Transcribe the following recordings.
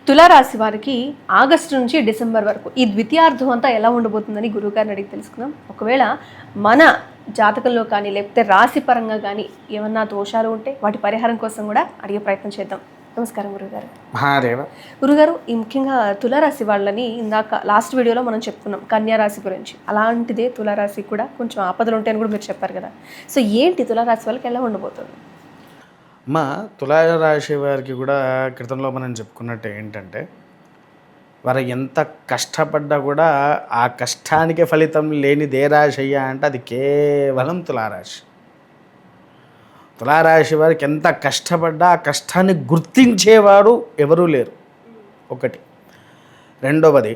తులారాశి వారికి ఆగస్టు నుంచి డిసెంబర్ వరకు ఈ ద్వితీయార్థం అంతా ఎలా ఉండబోతుందని గురువుగారిని అడిగి తెలుసుకుందాం. ఒకవేళ మన జాతకంలో కానీ లేకపోతే రాశి పరంగా కానీ ఏమన్నా దోషాలు ఉంటే వాటి పరిహారం కోసం కూడా అడిగే ప్రయత్నం చేద్దాం. నమస్కారం గురుగారు. మహాదేవ. గురుగారు, ఈ ముఖ్యంగా తులారాశి వాళ్ళని ఇందాక లాస్ట్ వీడియోలో మనం చెప్పుకున్నాం కన్యా రాశి గురించి. అలాంటిదే తులారాశి కూడా కొంచెం ఆపదలు ఉంటాయని కూడా మీరు చెప్పారు కదా. సో ఏంటి తులారాశి వాళ్ళకి ఎలా ఉండబోతుంది? మా తులారాశి వారికి కూడా క్రితంలో మనం చెప్పుకున్నట్టు ఏంటంటే, వారు ఎంత కష్టపడ్డా కూడా ఆ కష్టానికి ఫలితం లేనిదే రాశి అయ్యా అంటే అది కేవలం తులారాశి. తులారాశి వారికి ఎంత కష్టపడ్డా ఆ కష్టాన్ని గుర్తించేవారు ఎవరూ లేరు. ఒకటి. రెండవది,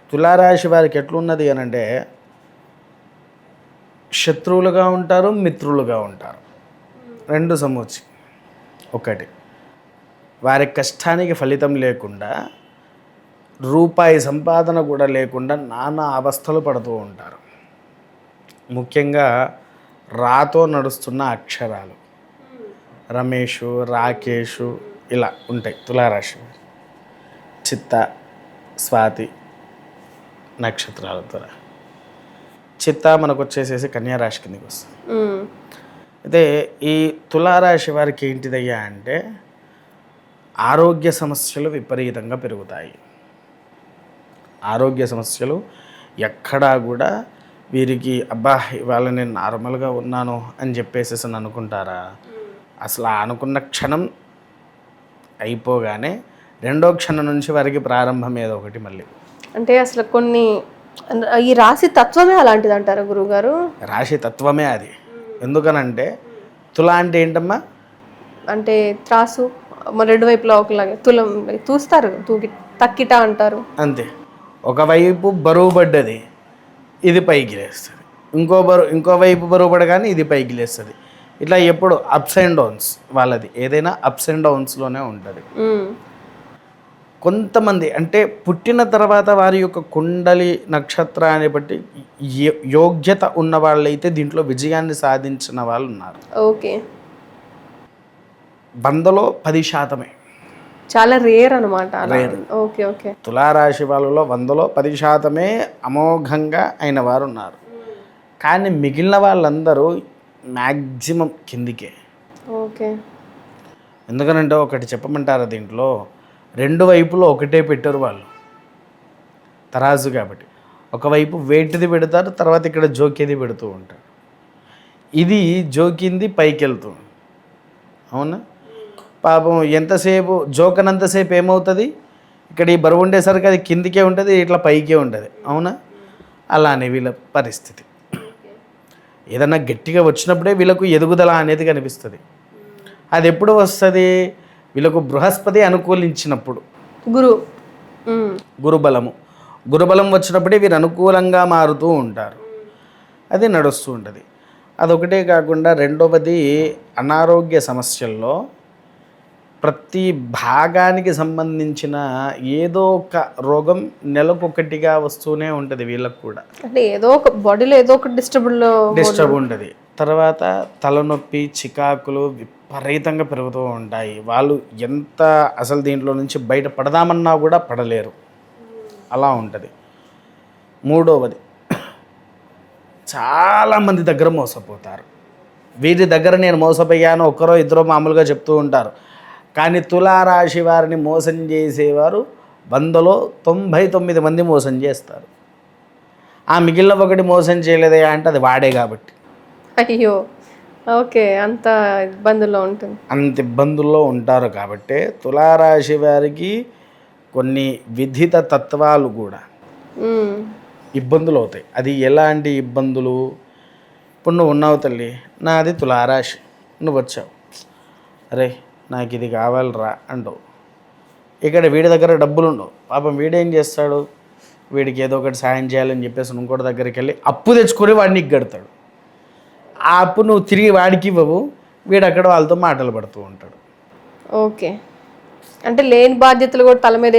తులారాశి వారికి ఎట్లున్నది అని అంటే, శత్రువులుగా ఉంటారు, మిత్రులుగా ఉంటారు. రెండు సమూచి. ఒకటి, వారి కష్టానికి ఫలితం లేకుండా, రూపాయి సంపాదన కూడా లేకుండా నానా అవస్థలు పడుతూ ఉంటారు. ముఖ్యంగా రాతో నడుస్తున్న అక్షరాలు రమేషు, రాకేషు ఇలా ఉంటాయి తులారాశి. చిత్త, స్వాతి నక్షత్రాలతో. చిత్త మనకు వచ్చేసేసి కన్యారాశి కిందకి వస్తుంది. అయితే ఈ తులారాశి వారికి ఏంటిదయ్యా అంటే, ఆరోగ్య సమస్యలు విపరీతంగా పెరుగుతాయి. ఆరోగ్య సమస్యలు ఎక్కడా కూడా వీరికి అబ్బా ఇవాళ నేను నార్మల్గా ఉన్నాను అని చెప్పేసి అనుకుంటారా? అసలు అనుకున్న క్షణం అయిపోగానే రెండో క్షణం నుంచి వారికి ప్రారంభం ఏదో ఒకటి మళ్ళీ. అంటే అసలు కొన్ని ఈ రాశి తత్వమే అలాంటిది అంటారా గురువుగారు? రాశి తత్వమే అది. ఎందుకనంటే తుల అంటే ఏంటమ్మా? అంటే త్రాసు, రెండు వైపులా ఒకలాగా తులం తూస్తారు, తక్కిట అంటారు. అంతే. ఒకవైపు బరువు పడ్డది, ఇది పైకి లేస్తుంది. ఇంకో వైపు బరువు పడగానే ఇది పైకి లేస్తుంది. ఇట్లా ఎప్పుడు అప్స్ అండ్ డౌన్స్. వాళ్ళది ఏదైనా అప్స్ అండ్ డౌన్స్లోనే ఉంటుంది. కొంతమంది అంటే పుట్టిన తర్వాత వారి యొక్క కుండలి నక్షత్రాన్ని బట్టి యోగ్యత ఉన్న వాళ్ళైతే దీంట్లో విజయాన్ని సాధించిన వాళ్ళు ఉన్నారు. ఓకే. 100లో 10%. చాలా రేర్ అనమాట. Okay okay. తులారాశి వాళ్ళలో 100లో 10% అమోఘంగా అయిన వారు ఉన్నారు. కానీ మిగిలిన వాళ్ళందరూ మ్యాక్సిమం కిందికే. ఓకే. ఎందుకనంటే ఒకటి చెప్పమంటారా, దీంట్లో రెండు వైపులో ఒకటే పెట్టారు వాళ్ళు, తరాజు కాబట్టి. ఒకవైపు వెయిట్ది పెడతారు, తర్వాత ఇక్కడ జోకేది పెడుతూ ఉంటారు. ఇది జోకింది పైకి వెళ్తుంది. అవునా? పాపం ఎంతసేపు జోకనంతసేపు ఏమవుతుంది, ఇక్కడ ఈ బరువు ఉండేసరికి అది కిందికే ఉంటుంది, ఇట్లా పైకే ఉంటుంది. అవునా? అలానే వీళ్ళ పరిస్థితి. ఏదన్నా గట్టిగా వచ్చినప్పుడే వీళ్ళకు ఎదుగుదల అనేది కనిపిస్తుంది. అది ఎప్పుడు వస్తుంది? వీళ్ళకు బృహస్పతి అనుకూలించినప్పుడు. గురుబలం వచ్చినప్పుడే వీరు అనుకూలంగా మారుతూ ఉంటారు. అది నడుస్తూ ఉంటుంది. అదొకటే కాకుండా రెండవది, అనారోగ్య సమస్యల్లో ప్రతి భాగానికి సంబంధించిన ఏదో ఒక రోగం నెలకొకటిగా వస్తూనే ఉంటుంది వీళ్ళకు కూడా. అంటే ఏదో ఒక బాడీలో ఏదో ఒక డిస్టర్బ్ ఉంటుంది. తర్వాత తలనొప్పి, చికాకులు విపరీతంగా పెరుగుతూ ఉంటాయి. వాళ్ళు ఎంత అసలు దీంట్లో నుంచి బయట పడదామన్నా కూడా పడలేరు, అలా ఉంటుంది. మూడవది, చాలామంది దగ్గర మోసపోతారు. వీరి దగ్గర నేను మోసపోయాను ఒకరో ఇద్దరో మామూలుగా చెప్తూ ఉంటారు. కానీ తులారాశి వారిని మోసం చేసేవారు 100లో 99 మంది మోసం చేస్తారు. ఆ మిగిలిన ఒకటి మోసం చేయలేదే అంటే అది వాడే కాబట్టి. అయ్యో, ఓకే. అంత ఇబ్బందుల్లో ఉంటారు కాబట్టి తులారాశి వారికి కొన్ని విధిత తత్వాలు కూడా ఇబ్బందులు అవుతాయి. అది ఎలాంటి ఇబ్బందులు? ఇప్పుడు నువ్వు ఉన్నావు తల్లి, నాది తులారాశి, నువ్వు వచ్చావు, అరే నాకు ఇది కావాలరా అంటావు. ఇక్కడ వీడి దగ్గర డబ్బులు ఉండవు. పాపం వీడేం చేస్తాడు, వీడికి ఏదో ఒకటి సాయం చేయాలని చెప్పేసి ఇంకోటి దగ్గరికి వెళ్ళి అప్పు తెచ్చుకొని వాడిని ఎగ్గడతాడు. ఆ అప్పు నువ్వు తిరిగి వాడికి ఇవ్వవు, వీడు అక్కడ వాళ్ళతో మాటలు పడుతూ ఉంటాడు. ఓకే. అంటే లేని బాధ్యతలు కూడా తల మీద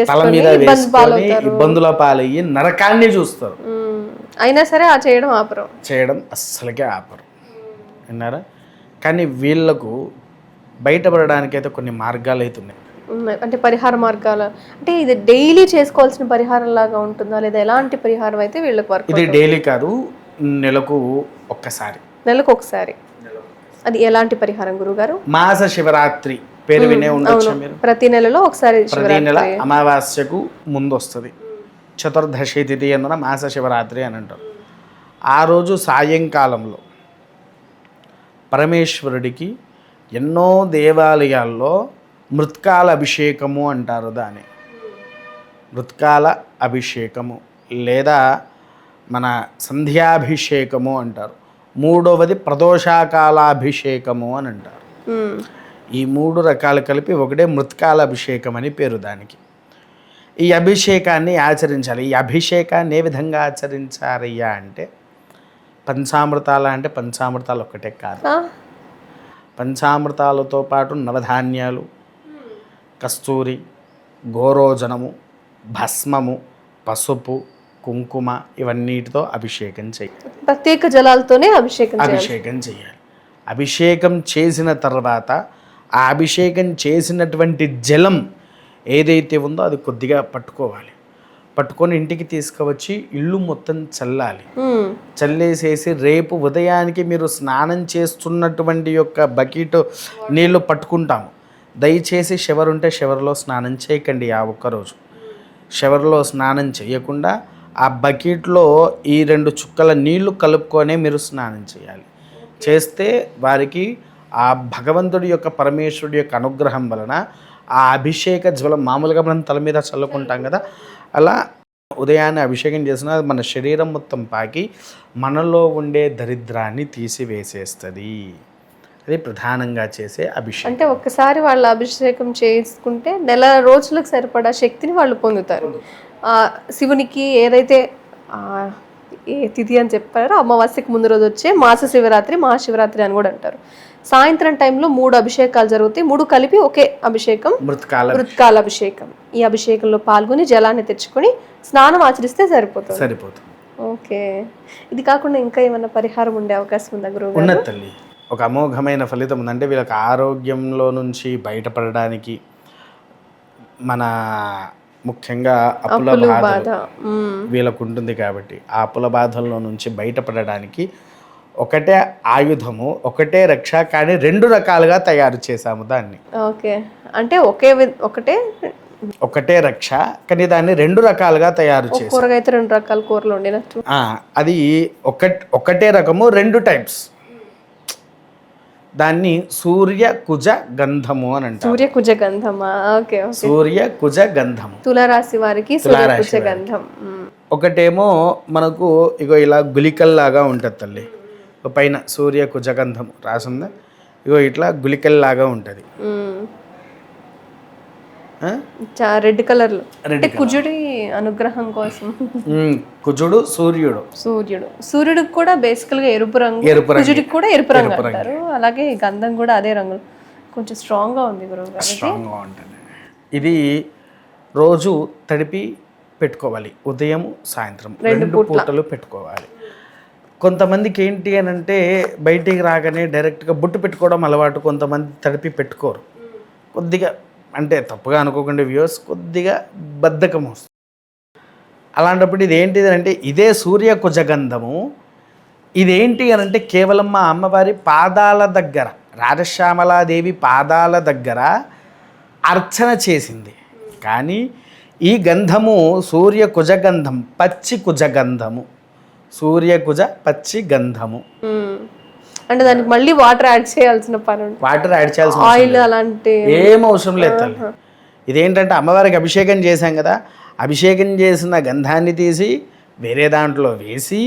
ఇబ్బందుల పాలయ్యి నరకాన్ని చూస్తారు. అయినా సరే ఆ చేయడం అస్సలకే ఆపరు. విన్నారా? కానీ వీళ్ళకు బయటపడడానికైతే కొన్ని మార్గాలు అయితే ఉన్నాయి. అంటే పరిహార మార్గాలు అంటే ఇది డైలీ చేసుకోవాల్సిన పరిహారం లాగా ఉంటుందా లేదా ఎలాంటి పరిహారం అయితే వీళ్ళకి వర్క్? ఇది డైలీ కాదు, నెలకు ఒక్కసారి. నెలకు ఒకసారి. అది ఎలాంటి పరిహారం గురుగారు? మాస శివరాత్రి పేరు వినే ఉండొచ్చు మీరు. ప్రతి నెలలో ఒకసారి ప్రతి నెల అమావాస్యకు ముందు వస్తుంది. చతుర్దశి తిథి అందున మాస శివరాత్రి అని అంటారు. ఆ రోజు సాయంకాలంలో పరమేశ్వరుడికి ఎన్నో దేవాలయాల్లో మృత్కాల అభిషేకము అంటారు దాన్ని. మృత్కాల అభిషేకము లేదా మన సంధ్యాభిషేకము అంటారు. మూడవది ప్రదోషాకాలాభిషేకము అని అంటారు. ఈ 3 రకాలు కలిపి ఒకటే మృత్కాల అభిషేకం అని పేరు దానికి. ఈ అభిషేకాన్ని ఆచరించాలి. ఈ అభిషేకాన్ని ఏ విధంగా ఆచరించారయ్యా అంటే పంచామృతాలు అంటే పంచామృతాలు ఒక్కటే కాదు, పంచామృతాలతో పాటు నవధాన్యాలు, కస్తూరి, గోరోజనము, భస్మము, పసుపు, కుంకుమ ఇవన్నిటితో అభిషేకం చేయాలి. ప్రత్యేక జలాలతోనే అభిషేకం చేయాలి. అభిషేకం చేసిన తర్వాత ఆ అభిషేకం చేసినటువంటి జలం ఏదైతే ఉందో అది కొద్దిగా పట్టుకోవాలి. పట్టుకొని ఇంటికి తీసుకువచ్చి ఇల్లు మొత్తం చల్లాలి. చల్లేసేసి రేపు ఉదయానికి మీరు స్నానం చేస్తున్నటువంటి యొక్క బకెట్ నీళ్లు పట్టుకుంటాము. దయచేసి షవర్ ఉంటే షవర్లో స్నానం చేయకండి. ఆ ఒక్కరోజు షవర్లో స్నానం చేయకుండా ఆ బకెట్లో ఈ 2 చుక్కల నీళ్లు కలుపుకొనే మీరు స్నానం చేయాలి. చేస్తే వారికి ఆ భగవంతుడి యొక్క పరమేశ్వరుడి యొక్క అనుగ్రహం వలన ఆ అభిషేక జ్వలం మామూలుగా మనం తల మీద చల్లుకుంటాం కదా, అలా ఉదయాన్నే అభిషేకం చేసిన మన శరీరం మొత్తం పాకి మనలో ఉండే దరిద్రాన్ని తీసివేసేస్తుంది. అది ప్రధానంగా చేసే అభిషేకం. అంటే ఒక్కసారి వాళ్ళ అభిషేకం చేసుకుంటే నెల రోజులకు సరిపడా శక్తిని వాళ్ళు పొందుతారు. శివునికి ఏదైతే ఏ తిథి అని చెప్పారో అమావాస్యకు ముందు రోజు వచ్చే మాస శివరాత్రి, మహాశివరాత్రి అని కూడా అంటారు. సాయంత్రం టైంలో 3 అభిషేకాలు జరుగుతాయి. 3 కలిపి ఒకే అభిషేకం, మృత్కాల అభిషేకం. ఈ అభిషేకంలో పాల్గొని జలాన్ని తెచ్చుకొని స్నానం ఆచరిస్తే సరిపోతుంది. ఓకే. ఇది కాకుండా ఇంకా ఏమైనా పరిహారం ఉండే అవకాశం ఉందా గురువు? ఉన్నది తల్లి. ఒక అమోఘమైన ఫలితం ఉందంటే వీళ్ళకి ఆరోగ్యంలో నుంచి బయటపడడానికి, మన ముఖ్యంగా అప్పుల బాధ వీళ్ళకు ఉంటుంది కాబట్టి ఆ అప్పుల బాధల్లో నుంచి బయటపడడానికి ఒకటే ఆయుధము, ఒకటే రక్ష, కానీ 2 రకాలుగా తయారు చేశాము దాన్ని. ఓకే. అంటే ఒకటే రక్ష కానీ దాన్ని 2 రకాలుగా తయారు చేశాము. కూరగాయతో 2 రకాల కూరలు వండినట్టు. అది ఒకటే రకము 2 టైప్స్. దాన్ని సూర్య కుజ గంధము అని అంటారు. సూర్య కుజ గంధమా? ఓకే. సూర్య కుజ గంధము తులారాశి వారికి సూర్య కుజ గంధం. ఒకటేమో మనకు ఇగో ఇలా గుళికల్లాగా ఉంటుంది తల్లి. పైన సూర్య కుజగంధం రాసిందా, ఇగో ఇట్లా గుళికల్లాగా ఉంటుంది. రెడ్ కలర్లో అంటే కుజుడి అనుగ్రహం కోసం. కుజుడు సూర్యుడికి కూడా బేసికల్ గా ఎరుపు రంగు, కుజుడికి కూడా ఎరుపు రంగు అంటారు. అలాగే గంధం కూడా అదే రంగు. కొంచెం స్ట్రాంగ్ గా ఉంది గురువు గారు. స్ట్రాంగ్ గా ఉంటుంది. ఇది రోజు తడిపి పెట్టుకోవాలి. ఉదయం సాయంత్రం 2 పూటలు పెట్టుకోవాలి. కొంతమందికి ఏంటి అని అంటే బయటికి రాగానే డైరెక్ట్గా బొట్టు పెట్టుకోవడం అలవాటు. కొంతమంది తడిపి పెట్టుకోరు. కొద్దిగా అంటే తప్పుగా అనుకోకుండా వ్యూవర్స్, కొద్దిగా బద్ధకం వస్తుంది. అలాంటప్పుడు ఇదేంటిది అంటే ఇదే సూర్య కుజగంధము. ఇదేంటి అని అంటే కేవలం మా అమ్మవారి పాదాల దగ్గర, రాజశ్యామలాదేవి పాదాల దగ్గర అర్చన చేసింది. కానీ ఈ గంధము సూర్య కుజగంధం, పచ్చి కుజగంధము. సూర్య కుజ పచ్చి గంధము అంటే దానికి మళ్ళీ వాటర్ యాడ్ చేయాల్సిన పని, వాటర్ యాడ్ చేయాల్సిన ఆయిల్ అలాంటి ఏం అవసరం లేదు తల్లి. ఇదేంటంటే అమ్మవారికి అభిషేకం చేశాం కదా, అభిషేకం చేసిన గంధాన్ని తీసి వేరే దాంట్లో వేసి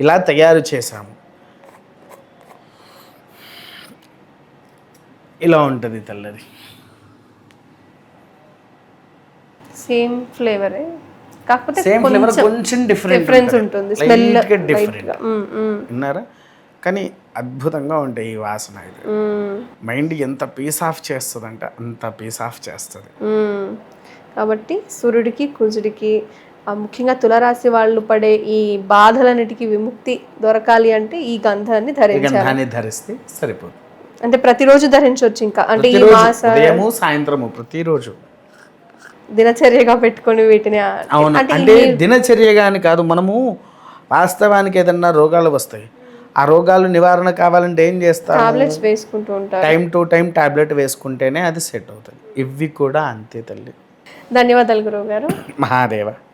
ఇలా తయారు చేశాము. ఇలా ఉంటుంది తల్లది. సేమ్ ఫ్లేవరే కాకపోతే సేమ్ ఫ్లేవర్ కొంచెం డిఫరెన్స్ ఉంటుంది. విన్నారా? కానీ అద్భుతంగా ఉంటాయి ఈ వాసన. ఇది మైండ్ ఎంత పీస్ ఆఫ్ చేస్తుందంటే అంత పీస్ ఆఫ్ చేస్తుంది. కాబట్టి సూర్యుడికి కుజుడికి ముఖ్యంగా తులారాశి వాళ్ళు పడే ఈ బాధలన్నిటికీ విముక్తి దొరకాలి అంటే ఈ గంధాన్ని ధరిస్తే సరిపోతుంది. అంటే ప్రతిరోజు ధరించవచ్చు. ఇంకా అంటే ఈ మాస ఉదయము సాయంత్రము ప్రతిరోజు దినచర్యగా పెట్టుకొని వీటిని అవును, అంటే దినచర్యగా అని కాదు, మనము వాస్తవానికి ఏదన్నా రోగాలు వస్తాయి, ఆ రోగాలు నివారణ కావాలంటే ఏం చేస్తాం, టాబ్లెట్స్ వేసుకుంటూ ఉంటారు. టైం టు టైం టాబ్లెట్ వేసుకుంటేనే అది సెట్ అవుతుంది. ఇవి కూడా అంతే తల్లి. ధన్యవాదాలు గురువు గారు. మహాదేవ.